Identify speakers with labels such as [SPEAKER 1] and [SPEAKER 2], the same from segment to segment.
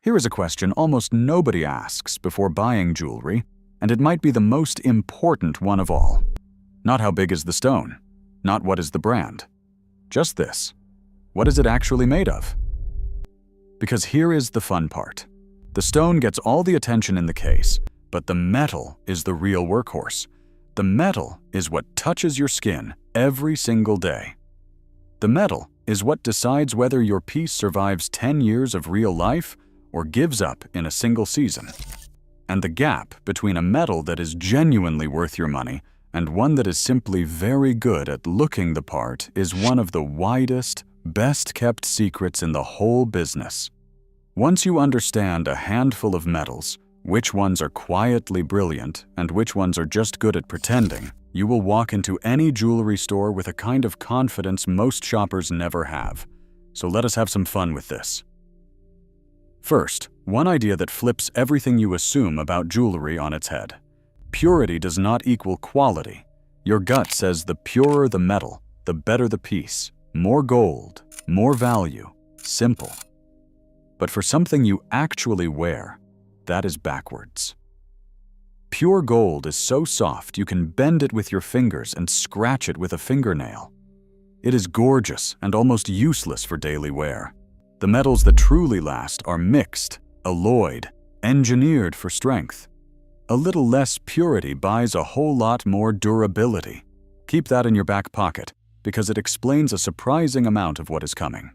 [SPEAKER 1] Here is a question almost nobody asks before buying jewelry, and it might be the most important one of all. Not how big is the stone, not what is the brand. Just this: what is it actually made of? Because here is the fun part. The stone gets all the attention in the case, but the metal is the real workhorse. The metal is what touches your skin every single day. The metal is what decides whether your piece survives 10 years of real life or gives up in a single season. And the gap between a metal that is genuinely worth your money and one that is simply very good at looking the part is one of the widest, best-kept secrets in the whole business. Once you understand a handful of metals, which ones are quietly brilliant and which ones are just good at pretending, you will walk into any jewelry store with a kind of confidence most shoppers never have. So let us have some fun with this. First, one idea that flips everything you assume about jewelry on its head. Purity does not equal quality. Your gut says the purer the metal, the better the piece. More gold, more value. Simple. But for something you actually wear, that is backwards. Pure gold is so soft you can bend it with your fingers and scratch it with a fingernail. It is gorgeous and almost useless for daily wear. The metals that truly last are mixed, alloyed, engineered for strength. A little less purity buys a whole lot more durability. Keep that in your back pocket, because it explains a surprising amount of what is coming.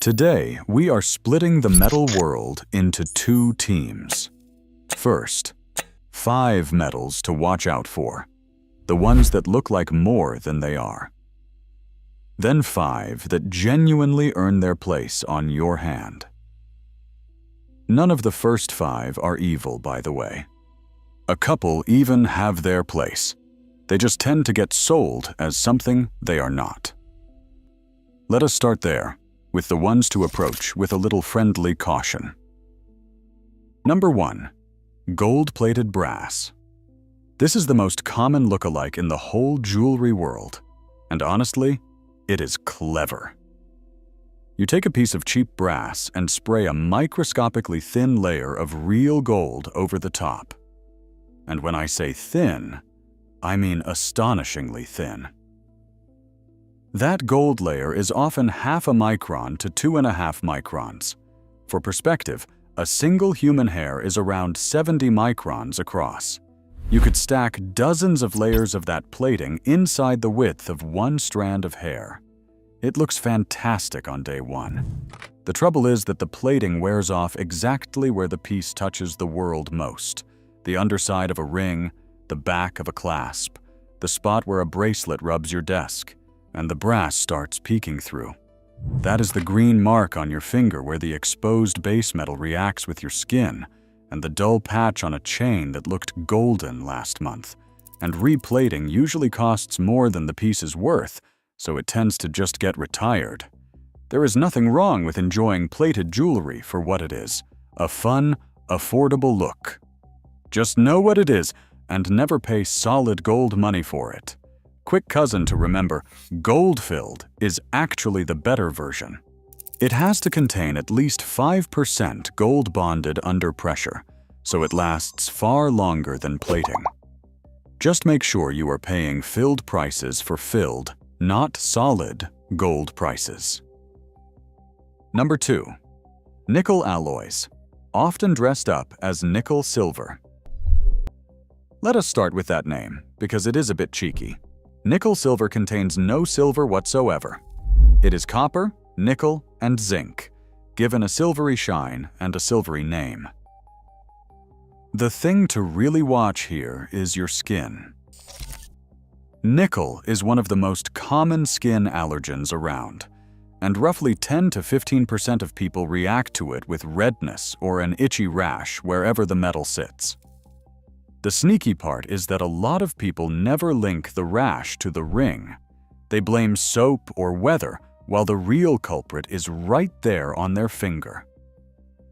[SPEAKER 1] Today, we are splitting the metal world into two teams. First, 5 metals to watch out for, the ones that look like more than they are. Then 5 that genuinely earn their place on your hand. None of the first 5 are evil, by the way. A couple even have their place. They just tend to get sold as something they are not. Let us start there, with the ones to approach with a little friendly caution. Number 1. Gold-plated brass. This is the most common look-alike in the whole jewelry world, and honestly, it is clever. You take a piece of cheap brass and spray a microscopically thin layer of real gold over the top. And when I say thin, I mean astonishingly thin. That gold layer is often half a micron to 2.5 microns. For perspective, a single human hair is around 70 microns across. You could stack dozens of layers of that plating inside the width of one strand of hair. It looks fantastic on day one. The trouble is that the plating wears off exactly where the piece touches the world most: the underside of a ring, the back of a clasp, the spot where a bracelet rubs your desk, and the brass starts peeking through. That is the green mark on your finger where the exposed base metal reacts with your skin, and the dull patch on a chain that looked golden last month. And replating usually costs more than the piece is worth, so it tends to just get retired. There is nothing wrong with enjoying plated jewelry for what it is: a fun, affordable look. Just know what it is and never pay solid gold money for it. Quick cousin to remember, gold-filled is actually the better version. It has to contain at least 5% gold bonded under pressure, so it lasts far longer than plating. Just make sure you are paying filled prices for filled, not solid, gold prices. Number 2. Nickel alloys, often dressed up as nickel silver. Let us start with that name, because it is a bit cheeky. Nickel silver contains no silver whatsoever. It is copper, nickel, and zinc, given a silvery shine and a silvery name. The thing to really watch here is your skin. Nickel is one of the most common skin allergens around, and roughly 10 to 15% of people react to it with redness or an itchy rash wherever the metal sits. The sneaky part is that a lot of people never link the rash to the ring. They blame soap or weather, while the real culprit is right there on their finger.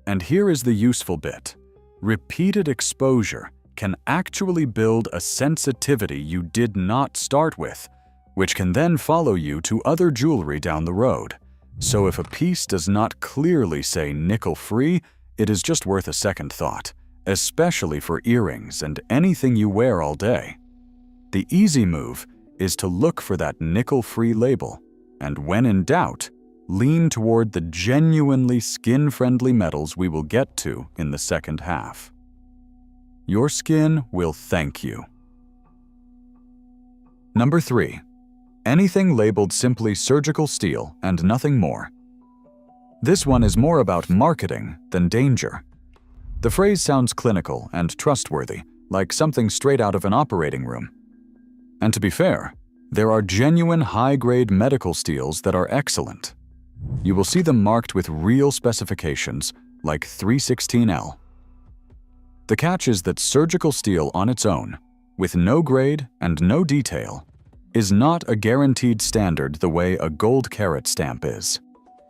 [SPEAKER 1] And here is the useful bit. Repeated exposure can actually build a sensitivity you did not start with, which can then follow you to other jewelry down the road. So if a piece does not clearly say nickel-free, it is just worth a second thought, especially for earrings and anything you wear all day. The easy move is to look for that nickel-free label, and when in doubt, lean toward the genuinely skin-friendly metals we will get to in the second half. Your skin will thank you. Number 3. Anything labeled simply surgical steel and nothing more. This one is more about marketing than danger. The phrase sounds clinical and trustworthy, like something straight out of an operating room. And to be fair, there are genuine high-grade medical steels that are excellent. You will see them marked with real specifications, like 316L. The catch is that surgical steel on its own, with no grade and no detail, is not a guaranteed standard the way a gold carat stamp is.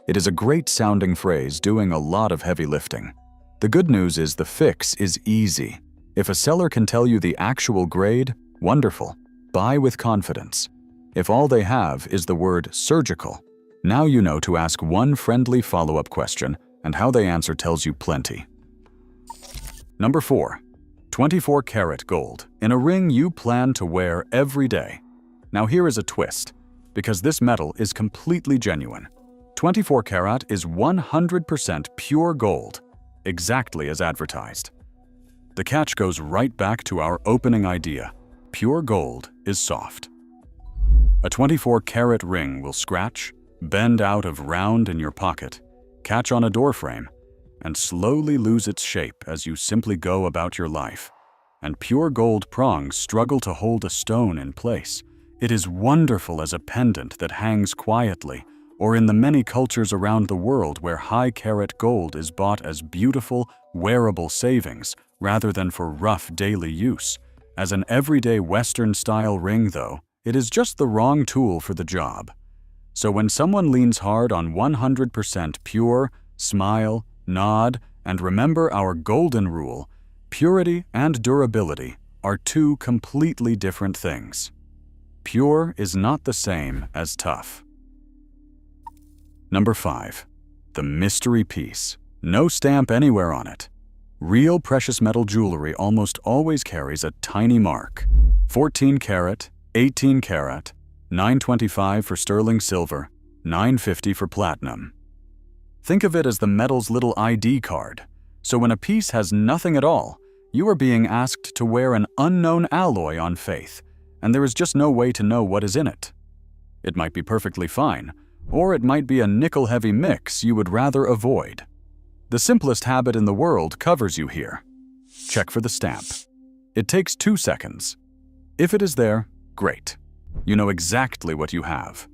[SPEAKER 1] It is a great-sounding phrase doing a lot of heavy lifting. The good news is the fix is easy. If a seller can tell you the actual grade, wonderful. Buy with confidence. If all they have is the word surgical, now you know to ask one friendly follow-up question, and how they answer tells you plenty. Number 4. 24 karat gold in a ring you plan to wear every day. Now here is a twist, because this metal is completely genuine. 24 karat is 100% pure gold, exactly as advertised. The catch goes right back to our opening idea. Pure gold is soft. A 24 karat ring will scratch, bend out of round in your pocket, catch on a doorframe, and slowly lose its shape as you simply go about your life. And pure gold prongs struggle to hold a stone in place. It is wonderful as a pendant that hangs quietly, or in the many cultures around the world where high-carat gold is bought as beautiful, wearable savings rather than for rough daily use. As an everyday Western-style ring, though, it is just the wrong tool for the job. So when someone leans hard on 100% pure, smile, nod, and remember our golden rule, purity and durability are two completely different things. Pure is not the same as tough. Number 5. The mystery piece. No stamp anywhere on it. Real precious metal jewelry almost always carries a tiny mark. 14 karat, 18 karat, 925 for sterling silver, 950 for platinum. Think of it as the metal's little ID card. So when a piece has nothing at all, you are being asked to wear an unknown alloy on faith, and there is just no way to know what is in it. It might be perfectly fine, or it might be a nickel-heavy mix you would rather avoid. The simplest habit in the world covers you here. Check for the stamp. It takes 2 seconds. If it is there, great. You know exactly what you have.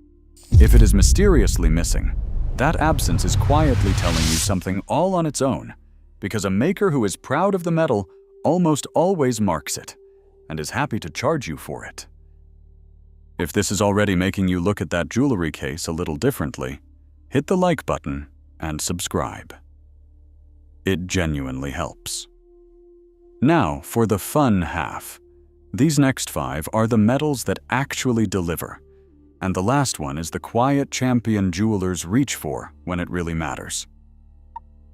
[SPEAKER 1] If it is mysteriously missing, that absence is quietly telling you something all on its own, because a maker who is proud of the metal almost always marks it, and is happy to charge you for it. If this is already making you look at that jewelry case a little differently, hit the like button and subscribe. It genuinely helps. Now for the fun half. These next 5 are the metals that actually deliver, and the last one is the quiet champion jewelers reach for when it really matters.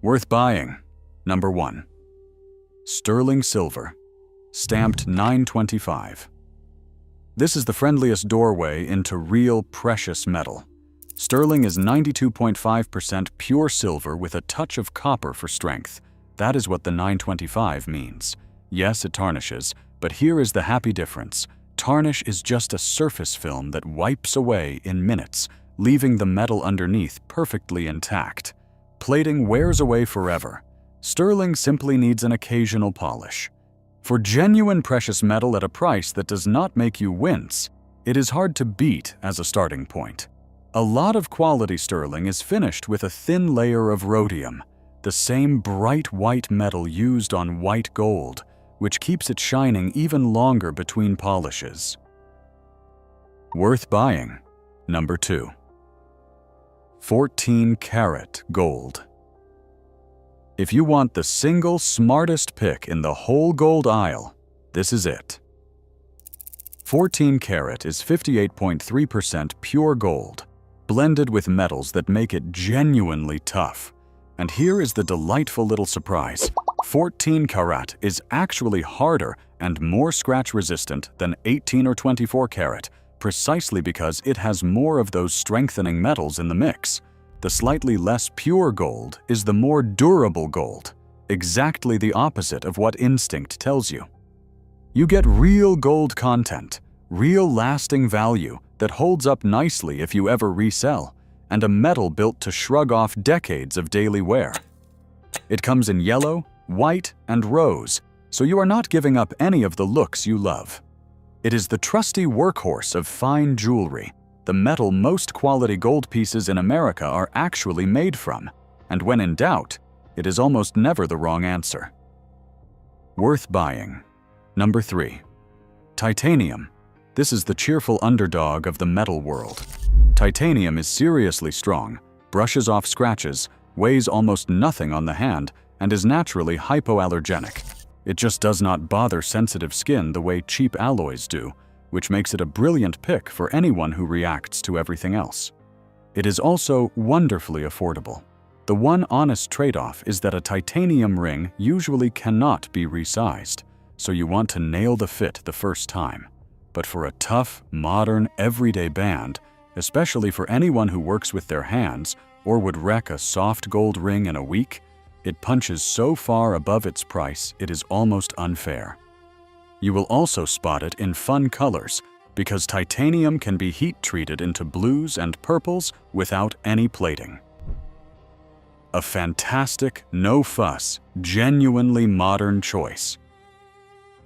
[SPEAKER 1] Worth buying. Number 1. Sterling silver, stamped 925. This is the friendliest doorway into real precious metal. Sterling is 92.5% pure silver with a touch of copper for strength. That is what the 925 means. Yes, it tarnishes, but here is the happy difference. Tarnish is just a surface film that wipes away in minutes, leaving the metal underneath perfectly intact. Plating wears away forever. Sterling simply needs an occasional polish. For genuine precious metal at a price that does not make you wince, it is hard to beat as a starting point. A lot of quality sterling is finished with a thin layer of rhodium, the same bright white metal used on white gold, which keeps it shining even longer between polishes. Worth buying. Number 2. 14 karat gold. If you want the single smartest pick in the whole gold aisle, this is it. 14 karat is 58.3% pure gold, blended with metals that make it genuinely tough. And here is the delightful little surprise. 14 karat is actually harder and more scratch-resistant than 18 or 24 karat, precisely because it has more of those strengthening metals in the mix. The slightly less pure gold is the more durable gold, exactly the opposite of what instinct tells you. You get real gold content, real lasting value that holds up nicely if you ever resell, and a metal built to shrug off decades of daily wear. It comes in yellow, white, and rose, so you are not giving up any of the looks you love. It is the trusty workhorse of fine jewelry, the metal most quality gold pieces in America are actually made from, and when in doubt, it is almost never the wrong answer. Worth buying. Number 3. Titanium. This is the cheerful underdog of the metal world. Titanium is seriously strong, brushes off scratches, weighs almost nothing on the hand, and is naturally hypoallergenic. It just does not bother sensitive skin the way cheap alloys do, which makes it a brilliant pick for anyone who reacts to everything else. It is also wonderfully affordable. The one honest trade-off is that a titanium ring usually cannot be resized, so you want to nail the fit the first time. But for a tough, modern, everyday band, especially for anyone who works with their hands or would wreck a soft gold ring in a week, it punches so far above its price it is almost unfair. You will also spot it in fun colors because titanium can be heat-treated into blues and purples without any plating. A fantastic, no-fuss, genuinely modern choice.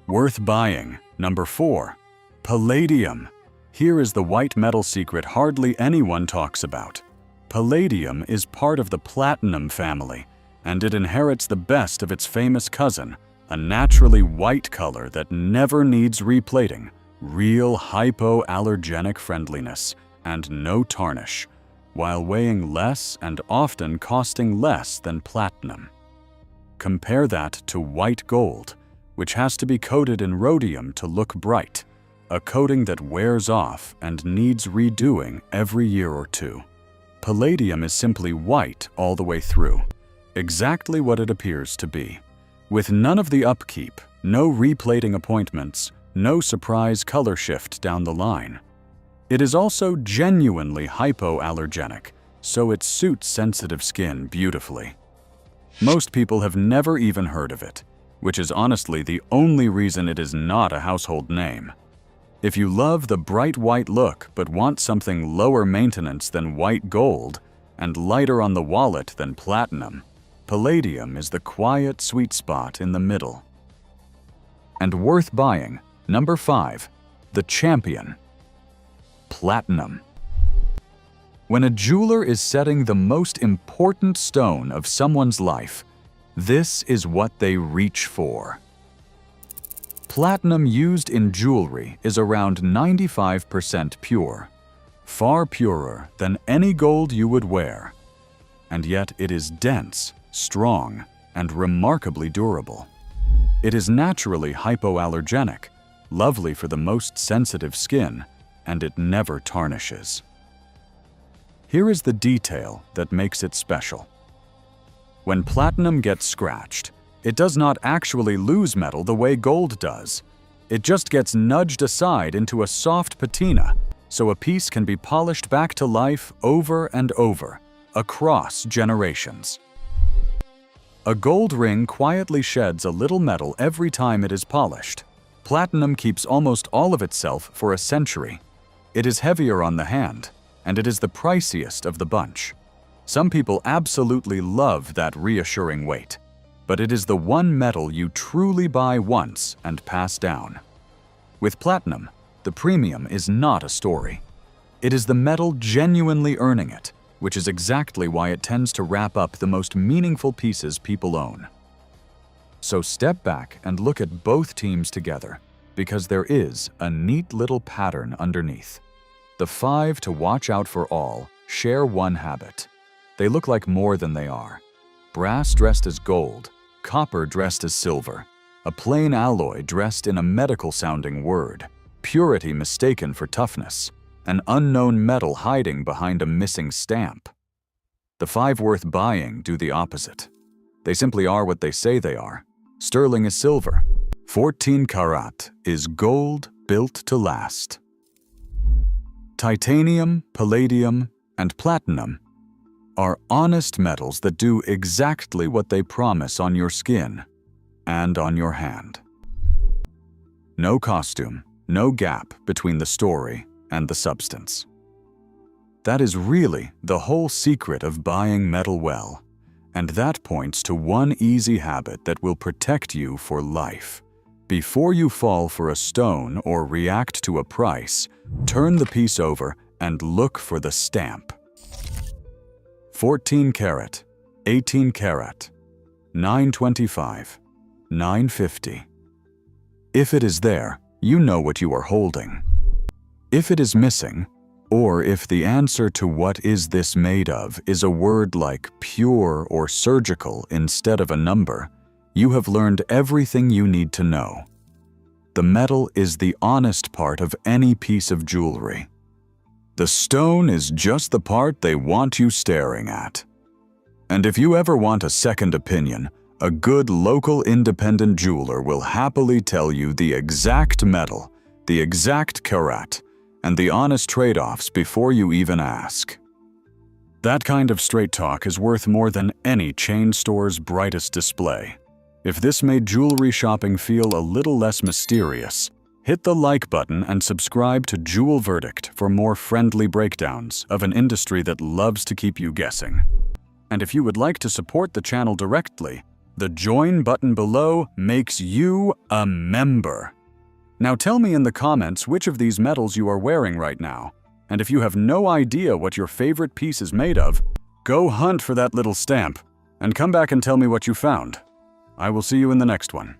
[SPEAKER 1] Worth buying. Number 4. Palladium. Here is the white metal secret hardly anyone talks about. Palladium is part of the platinum family, and it inherits the best of its famous cousin, a naturally white color that never needs replating, real hypoallergenic friendliness, and no tarnish, while weighing less and often costing less than platinum. Compare that to white gold, which has to be coated in rhodium to look bright, a coating that wears off and needs redoing every year or two. Palladium is simply white all the way through, exactly what it appears to be, with none of the upkeep, no replating appointments, no surprise color shift down the line. It is also genuinely hypoallergenic, so it suits sensitive skin beautifully. Most people have never even heard of it, which is honestly the only reason it is not a household name. If you love the bright white look but want something lower maintenance than white gold and lighter on the wallet than platinum, palladium is the quiet sweet spot in the middle. And worth buying. Number 5. The champion. Platinum. When a jeweler is setting the most important stone of someone's life, this is what they reach for. Platinum used in jewelry is around 95% pure, far purer than any gold you would wear. And yet it is dense, strong, and remarkably durable. It is naturally hypoallergenic, lovely for the most sensitive skin, and it never tarnishes. Here is the detail that makes it special. When platinum gets scratched, it does not actually lose metal the way gold does. It just gets nudged aside into a soft patina, so a piece can be polished back to life over and over, across generations. A gold ring quietly sheds a little metal every time it is polished. Platinum keeps almost all of itself for a century. It is heavier on the hand, and it is the priciest of the bunch. Some people absolutely love that reassuring weight, but it is the one metal you truly buy once and pass down. With platinum, the premium is not a story. It is the metal genuinely earning it, which is exactly why it tends to wrap up the most meaningful pieces people own. So step back and look at both teams together, because there is a neat little pattern underneath. The 5 to watch out for all share one habit. They look like more than they are. Brass dressed as gold, copper dressed as silver, a plain alloy dressed in a medical-sounding word, purity mistaken for toughness, an unknown metal hiding behind a missing stamp. The 5 worth buying do the opposite. They simply are what they say they are. Sterling is silver. 14 karat is gold built to last. Titanium, palladium, and platinum are honest metals that do exactly what they promise on your skin and on your hand. No costume, no gap between the story and the substance. That is really the whole secret of buying metal well, and that points to one easy habit that will protect you for life. Before you fall for a stone or react to a price, turn the piece over and look for the stamp. 14 karat, 18 karat, 925, 950. If it is there, you know what you are holding. If it is missing, or if the answer to what is this made of is a word like pure or surgical instead of a number, you have learned everything you need to know. The metal is the honest part of any piece of jewelry. The stone is just the part they want you staring at. And if you ever want a second opinion, a good local independent jeweler will happily tell you the exact metal, the exact karat, and the honest trade-offs before you even ask. That kind of straight talk is worth more than any chain store's brightest display. If this made jewelry shopping feel a little less mysterious, hit the like button and subscribe to Jewel Verdict for more friendly breakdowns of an industry that loves to keep you guessing. And if you would like to support the channel directly, the join button below makes you a member. Now tell me in the comments which of these metals you are wearing right now, and if you have no idea what your favorite piece is made of, go hunt for that little stamp, and come back and tell me what you found. I will see you in the next one.